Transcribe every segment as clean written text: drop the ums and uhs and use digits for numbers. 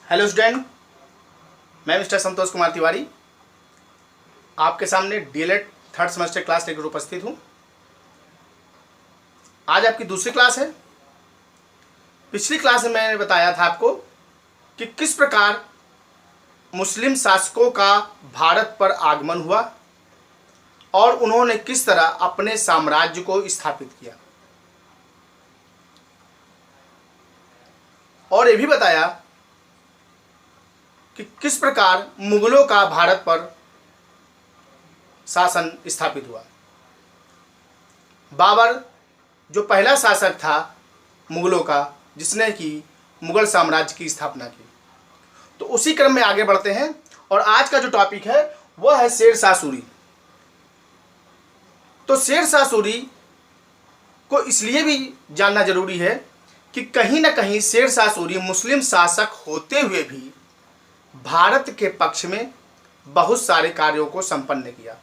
Hello student, मैं mister Santosh Kumar Tiwari आपके सामने डीएलएड थर्ड सेमेस्टर क्लास लेकर उपस्थित हूँ। आज आपकी दूसरी क्लास है। पिछली क्लास में मैंने बताया था आपको कि किस प्रकार मुस्लिम शासकों का भारत पर आगमन हुआ और उन्होंने किस तरह अपने साम्राज्य को स्थापित किया, और ये भी बताया कि किस प्रकार मुगलों का भारत पर शासन स्थापित हुआ। बाबर जो पहला शासक था मुगलों का, जिसने कि मुगल साम्राज्य की स्थापना की। तो उसी क्रम में आगे बढ़ते हैं और आज का जो टॉपिक है वह है शेर शाह सूरी। तो शेर शाह सूरी को इसलिए भी जानना जरूरी है कि कहीं ना कहीं शेर शाह सूरी मुस्लिम शासक होते हुए भी भारत के पक्ष में बहुत सारे कार्यों को संपन्न किया।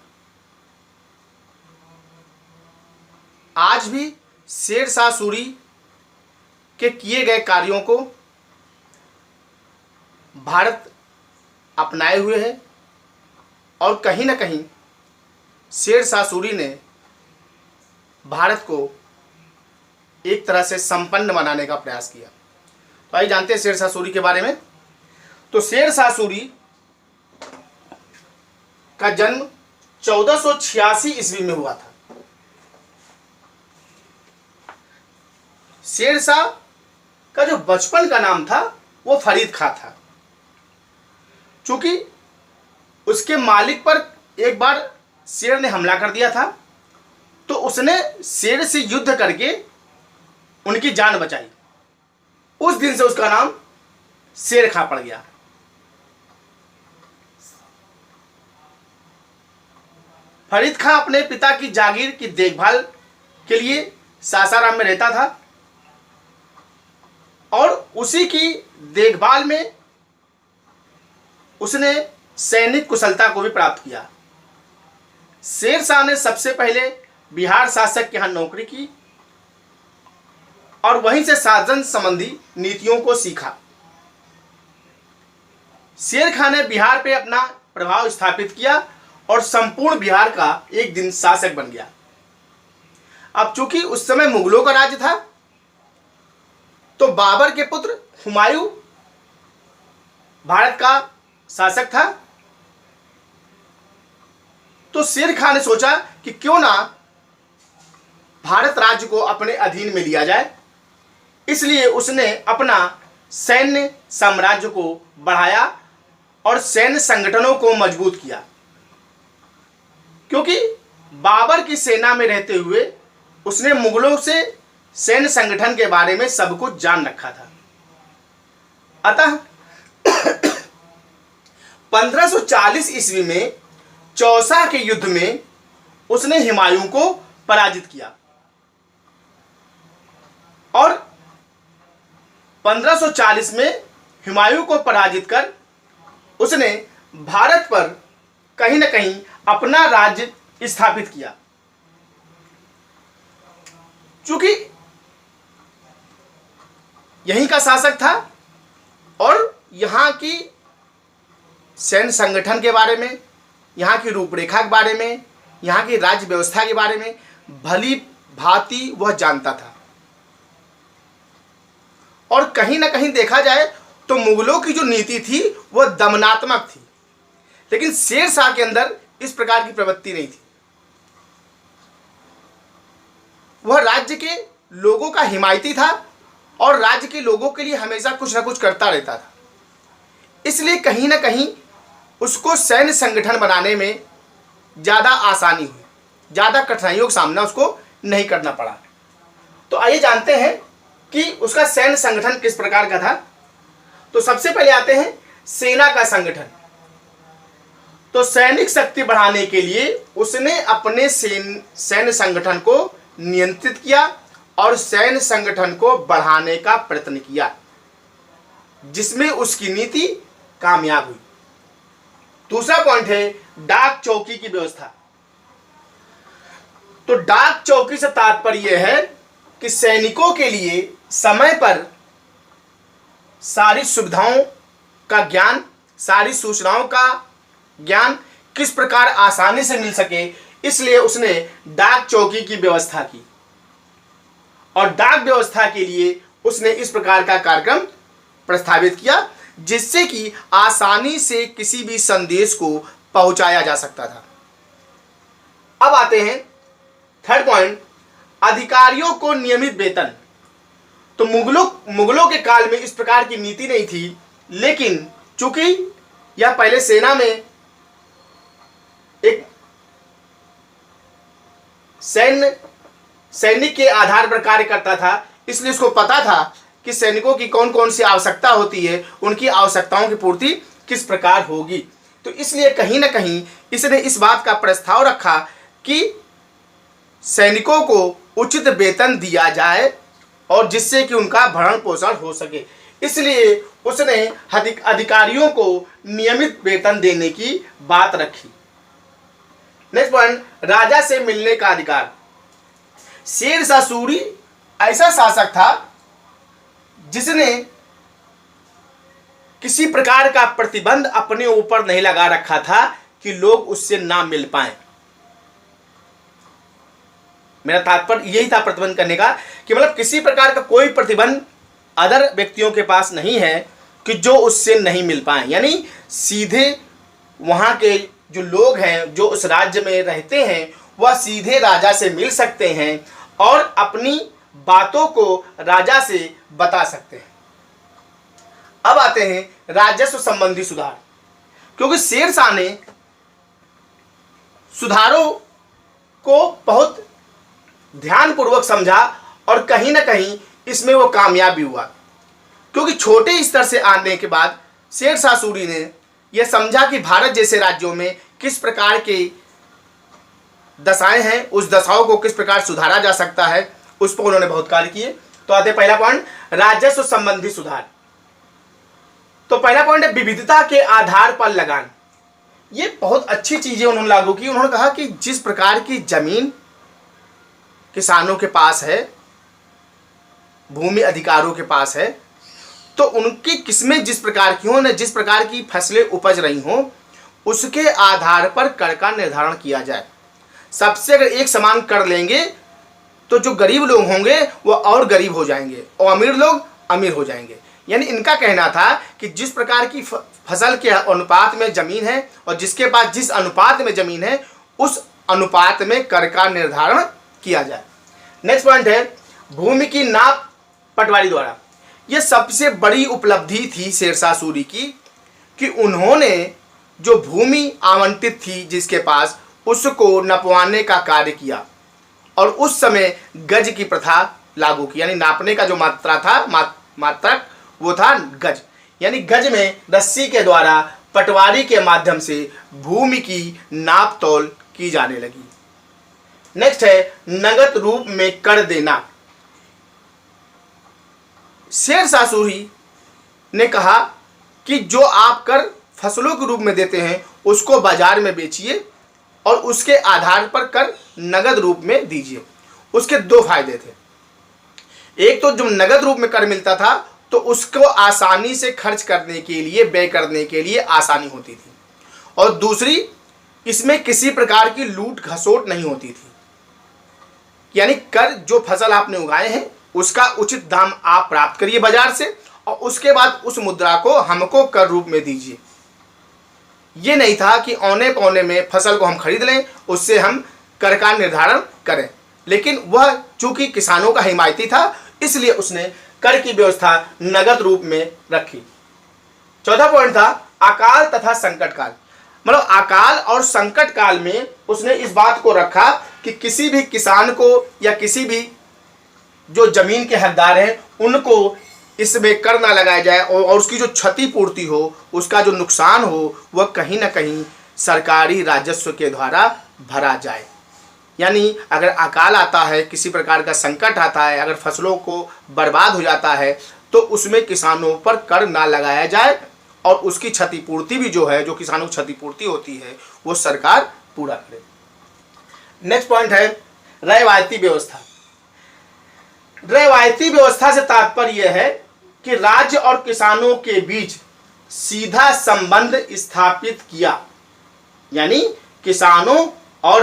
आज भी शेर शाह सूरी के किए गए कार्यों को भारत अपनाए हुए है और कहीं ना कहीं शेर शाह सूरी ने भारत को एक तरह से संपन्न बनाने का प्रयास किया। तो आइए जानते हैं शेर शाह सूरी के बारे में। तो शेर शाह सूरी का जन्म 1486 ईस्वी में हुआ था। शेर शाह का जो बचपन का नाम था वो फरीद खां था। चूंकि उसके मालिक पर एक बार शेर ने हमला कर दिया था, तो उसने शेर से युद्ध करके उनकी जान बचाई। उस दिन से उसका नाम शेर खां पड़ गया। फरीद खां अपने पिता की जागीर की देखभाल के लिए सासाराम में रहता था और उसी की देखभाल में उसने सैनिक कुशलता को भी प्राप्त किया। शेर शाह ने सबसे पहले बिहार शासक के यहाँ नौकरी की और वहीं से शासन संबंधी नीतियों को सीखा। शेर खां ने बिहार पे अपना प्रभाव स्थापित किया और संपूर्ण बिहार का एक दिन शासक बन गया। अब चूंकि उस समय मुगलों का राज्य था, तो बाबर के पुत्र हुमायूं भारत का शासक था। तो शेर खां ने सोचा कि क्यों ना भारत राज्य को अपने अधीन में लिया जाए। इसलिए उसने अपना सैन्य साम्राज्य को बढ़ाया और सैन्य संगठनों को मजबूत किया। क्योंकि बाबर की सेना में रहते हुए उसने मुगलों से सैन्य संगठन के बारे में सब कुछ जान रखा था। अतः 1540 ईस्वी में चौसा के युद्ध में उसने हुमायूं को पराजित किया और 1540 में हुमायूं को पराजित कर उसने भारत पर कहीं ना कहीं अपना राज्य स्थापित किया। चूंकि यहीं का शासक था और यहां की सैन्य संगठन के बारे में, यहां की रूपरेखा के बारे में, यहां की राज्य व्यवस्था के बारे में भली भांति वह जानता था। और कहीं ना कहीं देखा जाए तो मुगलों की जो नीति थी वह दमनात्मक थी, लेकिन शेर शाह के अंदर इस प्रकार की प्रवृत्ति नहीं थी। वह राज्य के लोगों का हिमायती था और राज्य के लोगों के लिए हमेशा कुछ ना कुछ करता रहता था। इसलिए कहीं ना कहीं उसको सैन्य संगठन बनाने में ज़्यादा आसानी हुई, ज़्यादा कठिनाइयों का सामना उसको नहीं करना पड़ा। तो आइए जानते हैं कि उसका सैन्य संगठन किस प्रकार का था। तो सबसे पहले आते हैं सेना का संगठन। तो सैनिक शक्ति बढ़ाने के लिए उसने अपने सैन्य संगठन को नियंत्रित किया और सैन्य संगठन को बढ़ाने का प्रयत्न किया, जिसमें उसकी नीति कामयाब हुई। दूसरा पॉइंट है डाक चौकी की व्यवस्था। तो डाक चौकी से तात्पर्य है कि सैनिकों के लिए समय पर सारी सुविधाओं का ज्ञान, सारी सूचनाओं का ज्ञान किस प्रकार आसानी से मिल सके, इसलिए उसने डाक चौकी की व्यवस्था की और डाक व्यवस्था के लिए उसने इस प्रकार का कार्यक्रम प्रस्तावित किया जिससे कि आसानी से किसी भी संदेश को पहुंचाया जा सकता था। अब आते हैं थर्ड पॉइंट, अधिकारियों को नियमित वेतन। तो मुगलों के काल में इस प्रकार की नीति नहीं थी, लेकिन चूंकि यह पहले सेना में एक सैनिक के आधार पर कार्य करता था, इसलिए उसको पता था कि सैनिकों की कौन कौन सी आवश्यकता होती है, उनकी आवश्यकताओं की पूर्ति किस प्रकार होगी। तो इसलिए कहीं ना कहीं इसने इस बात का प्रस्ताव रखा कि सैनिकों को उचित वेतन दिया जाए और जिससे कि उनका भरण पोषण हो सके। इसलिए उसने अधिकारियों को नियमित वेतन देने की बात रखी। नेक्स्ट पॉइंट, राजा से मिलने का अधिकार। शेरशाह सूरी ऐसा शासक था जिसने किसी प्रकार का प्रतिबंध अपने ऊपर नहीं लगा रखा था कि लोग उससे ना मिल पाए। मेरा तात्पर्य यही था प्रतिबंध करने का कि मतलब किसी प्रकार का कोई प्रतिबंध अदर व्यक्तियों के पास नहीं है कि जो उससे नहीं मिल पाए, यानी सीधे वहां के जो लोग हैं जो उस राज्य में रहते हैं वह सीधे राजा से मिल सकते हैं और अपनी बातों को राजा से बता सकते हैं। अब आते हैं राजस्व संबंधी सुधार, क्योंकि शेरशाह ने सुधारों को बहुत ध्यानपूर्वक समझा और कहीं ना कहीं इसमें वो कामयाब भी हुआ, क्योंकि छोटे स्तर से आने के बाद शेरशाह सूरी ने यह समझा कि भारत जैसे राज्यों में किस प्रकार के दशाएं हैं, उस दशाओं को किस प्रकार सुधारा जा सकता है, उस पर उन्होंने बहुत कार्य किए। तो आते पहला पॉइंट, राजस्व संबंधी सुधार। तो पहला पॉइंट है विविधता के आधार पर लगान। ये बहुत अच्छी चीजें उन्होंने लागू की। उन्होंने कहा कि जिस प्रकार की जमीन किसानों के पास है, भूमि अधिकारों के पास है, तो उनकी किस्में जिस प्रकार की हों, न जिस प्रकार की फसलें उपज रही हों, उसके आधार पर कर का निर्धारण किया जाए। सबसे अगर एक समान कर लेंगे तो जो गरीब लोग होंगे वो और गरीब हो जाएंगे और अमीर लोग अमीर हो जाएंगे। यानी इनका कहना था कि जिस प्रकार की फसल के अनुपात में जमीन है और जिसके पास जिस अनुपात में जमीन है उस अनुपात में कर का निर्धारण किया जाए। नेक्स्ट पॉइंट है भूमि की नाप पटवारी द्वारा। यह सबसे बड़ी उपलब्धि थी शेरशाह सूरी की कि उन्होंने जो भूमि आवंटित थी जिसके पास, उसको नपवाने का कार्य किया और उस समय गज की प्रथा लागू की, यानी नापने का जो मात्रा था, मात्रक वो था गज, यानी गज में रस्सी के द्वारा पटवारी के माध्यम से भूमि की नाप तोल की जाने लगी। नेक्स्ट है नगद रूप में कर देना। शेरशाह सूरी ने कहा कि जो आप कर फसलों के रूप में देते हैं उसको बाजार में बेचिए और उसके आधार पर कर नगद रूप में दीजिए। उसके दो फायदे थे। एक तो जो नगद रूप में कर मिलता था तो उसको आसानी से खर्च करने के लिए, व्यय करने के लिए आसानी होती थी, और दूसरी इसमें किसी प्रकार की लूट घसोट नहीं होती थी। यानी कर जो फसल आपने उगाए हैं उसका उचित दाम आप प्राप्त करिए बाजार से और उसके बाद उस मुद्रा को हमको कर रूप में दीजिए। ये नहीं था कि औने पौने में फसल को हम खरीद लें, उससे हम कर का निर्धारण करें, लेकिन वह चूंकि किसानों का हिमायती था इसलिए उसने कर की व्यवस्था नगद रूप में रखी। चौथा पॉइंट था अकाल तथा संकट काल। मतलब अकाल और संकट काल में उसने इस बात को रखा कि किसी भी किसान को या किसी भी जो जमीन के हकदार हैं उनको इसमें कर ना लगाया जाए और उसकी जो क्षतिपूर्ति हो, उसका जो नुकसान हो, वह कहीं ना कहीं सरकारी राजस्व के द्वारा भरा जाए। यानी अगर अकाल आता है, किसी प्रकार का संकट आता है, अगर फसलों को बर्बाद हो जाता है तो उसमें किसानों पर कर ना लगाया जाए और उसकी क्षतिपूर्ति भी जो है, जो किसानों की क्षतिपूर्ति होती है, वो सरकार पूरा करे। नेक्स्ट पॉइंट है रवायती व्यवस्था। रवायती व्यवस्था से तात्पर्य यह है कि राज्य और किसानों के बीच सीधा संबंध स्थापित किया, यानी किसानों और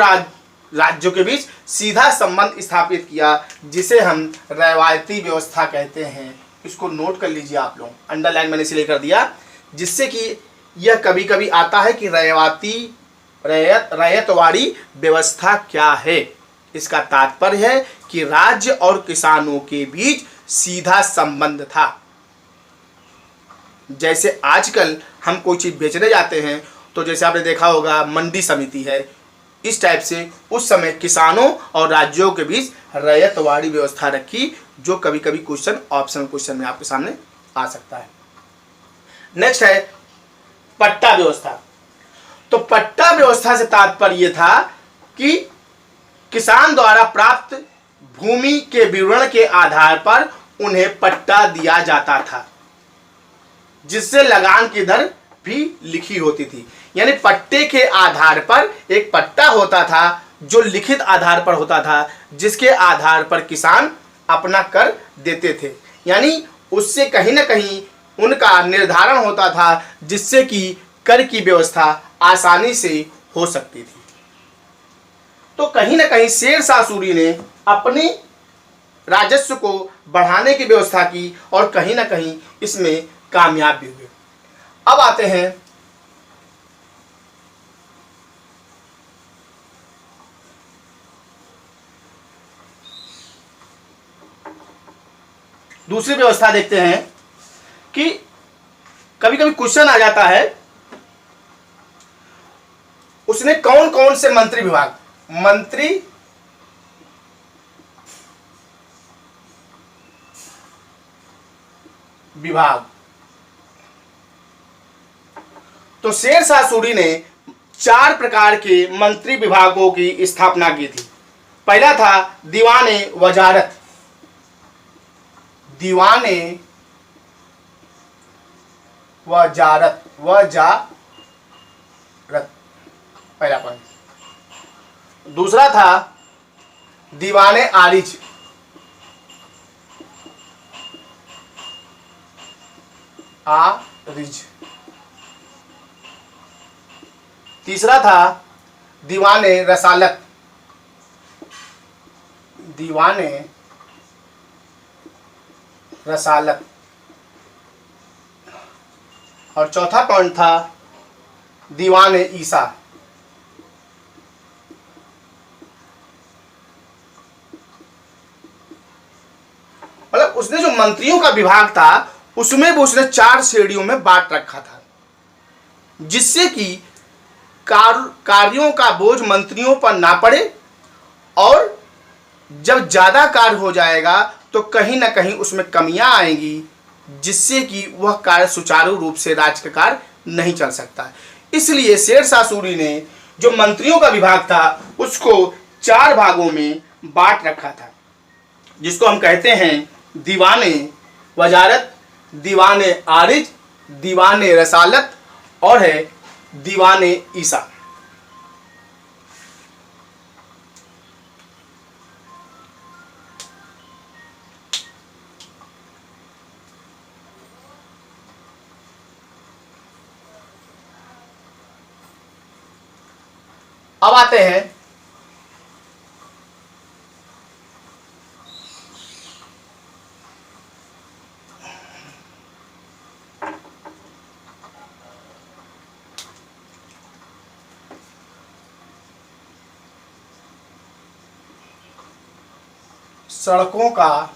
राज्यों के बीच सीधा संबंध स्थापित किया, जिसे हम रवायती व्यवस्था कहते हैं। इसको नोट कर लीजिए आप लोग, अंडरलाइन मैंने इसलिए कर दिया जिससे कि यह कभी कभी आता है कि रैयतवाड़ी व्यवस्था क्या है। इसका तात्पर्य है कि राज्य और किसानों के बीच सीधा संबंध था। जैसे आजकल हम कोई चीज़ बेचने जाते हैं तो जैसे आपने देखा होगा मंडी समिति है, इस टाइप से उस समय किसानों और राज्यों के बीच रैयतवाड़ी व्यवस्था रखी, जो कभी कभी क्वेश्चन ऑप्शनल क्वेश्चन में आपके सामने आ सकता है। नेक्स्ट है पट्टा व्यवस्था। तो पट्टा व्यवस्था से तात्पर्य था कि किसान द्वारा प्राप्त भूमि के विवरण के आधार पर उन्हें पट्टा दिया जाता था, जिससे लगान की दर भी लिखी होती थी। यानी पट्टे के आधार पर एक पट्टा होता था जो लिखित आधार पर होता था, जिसके आधार पर किसान अपना कर देते थे। यानी उससे कहीं ना कहीं उनका निर्धारण होता था, जिससे कि कर की व्यवस्था आसानी से हो सकती थी। तो कहीं ना कहीं शेरशाह सूरी ने अपनी राजस्व को बढ़ाने की व्यवस्था की और कहीं ना कहीं इसमें कामयाब भी हुए। अब आते हैं दूसरी व्यवस्था, देखते हैं कि कभी कभी क्वेश्चन आ जाता है उसने कौन कौन से मंत्री विभाग। तो शेरशाह सूरी ने 4 प्रकार के मंत्री विभागों की स्थापना की थी। पहला था दीवाने वजारत। पहला पॉइंट। दूसरा था दीवाने आरिज। तीसरा था दीवाने रसालत। और चौथा पॉइंट था दीवाने ईसा। मतलब उसने जो मंत्रियों का विभाग था उसमें वो उसने 4 श्रेणियों में बांट रखा था, जिससे कि कार्यों का बोझ मंत्रियों पर ना पड़े, और जब ज्यादा कार्य हो जाएगा तो कहीं ना कहीं उसमें कमियां आएंगी, जिससे कि वह कार्य सुचारू रूप से राज्य का कार्य नहीं चल सकता। इसलिए शेरशाह सूरी ने जो मंत्रियों का विभाग था उसको 4 भागों में बांट रखा था, जिसको हम कहते हैं दीवाने वजारत, दीवाने आरिज, दीवाने रसालत और है दीवाने ईसा। अब आते हैं सड़कों का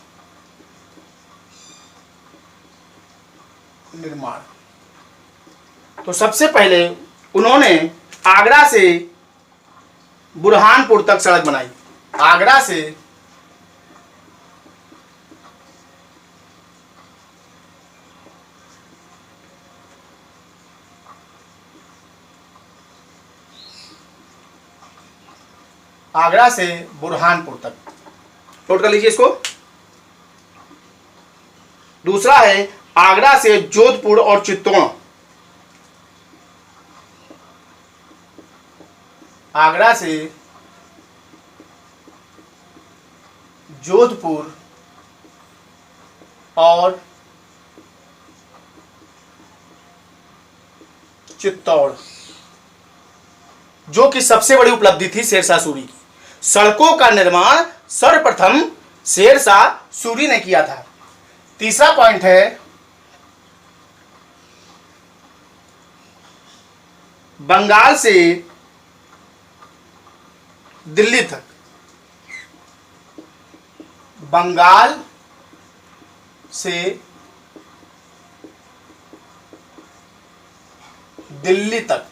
निर्माण। तो सबसे पहले उन्होंने आगरा से बुरहानपुर तक सड़क बनाई। आगरा से बुरहानपुर तक, नोट कर लीजिए इसको। दूसरा है आगरा से जोधपुर और चित्तौड़। आगरा से जोधपुर और चित्तौड़, जो कि सबसे बड़ी उपलब्धि थी शेरशाह सूरी की। सड़कों का निर्माण सर्वप्रथम शेरशाह सूरी ने किया था। तीसरा पॉइंट है बंगाल से दिल्ली तक, बंगाल से दिल्ली तक,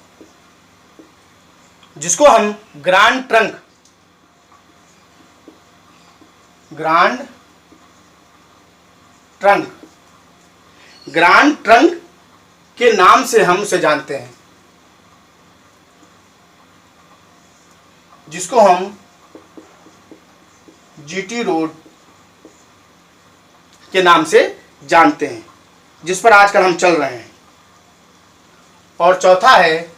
जिसको हम grand trunk, grand trunk, grand trunk के नाम से हम उसे जानते हैं, जिसको हम जीटी रोड के नाम से जानते हैं, जिस पर आजकल हम चल रहे हैं। और चौथा है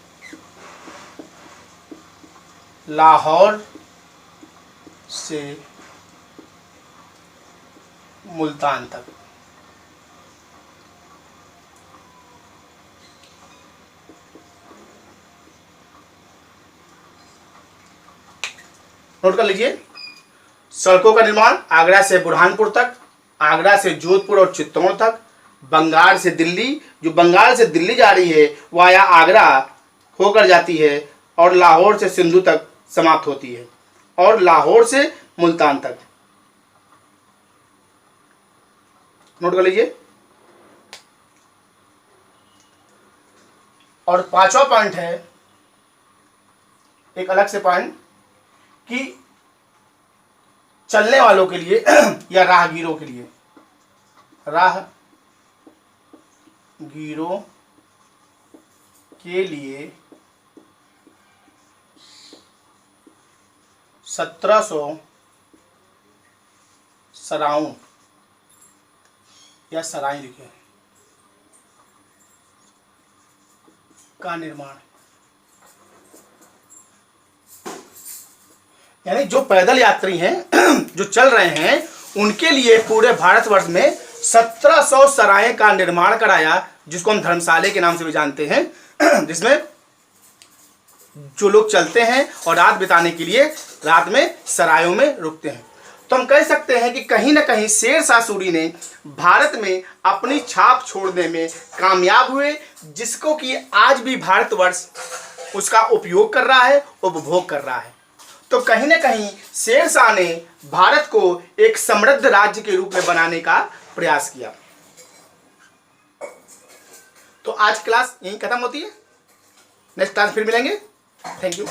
लाहौर से मुल्तान तक। नोट कर लीजिए, सड़कों का निर्माण आगरा से बुरहानपुर तक, आगरा से जोधपुर और चित्तौड़ तक, बंगाल से दिल्ली, जो बंगाल से दिल्ली जा रही है वाया आगरा होकर जाती है और लाहौर से सिंधु तक समाप्त होती है, और लाहौर से मुल्तान तक। नोट कर लीजिए। और पांचवा पॉइंट है एक अलग से पॉइंट कि चलने वालों के लिए या राहगीरों के लिए, राहगीरों के लिए 1700 सरायों या सराय लिखे का निर्माण, यानी जो पैदल यात्री हैं जो चल रहे हैं उनके लिए पूरे भारतवर्ष में 1700 सराय का निर्माण कराया, जिसको हम धर्मशाला के नाम से भी जानते हैं, जिसमें जो लोग चलते हैं और रात बिताने के लिए रात में सरायों में रुकते हैं। तो हम कह सकते हैं कि कहीं ना कहीं शेरशाह सूरी ने भारत में अपनी छाप छोड़ने में कामयाब हुए, जिसको कि आज भी भारतवर्ष उसका उपयोग कर रहा है, उपभोग कर रहा है। तो कहीं ना कहीं शेरशाह ने भारत को एक समृद्ध राज्य के रूप में बनाने का प्रयास किया। तो आज क्लास यहीं खत्म होती है, नेक्स्ट क्लास फिर मिलेंगे। Thank you.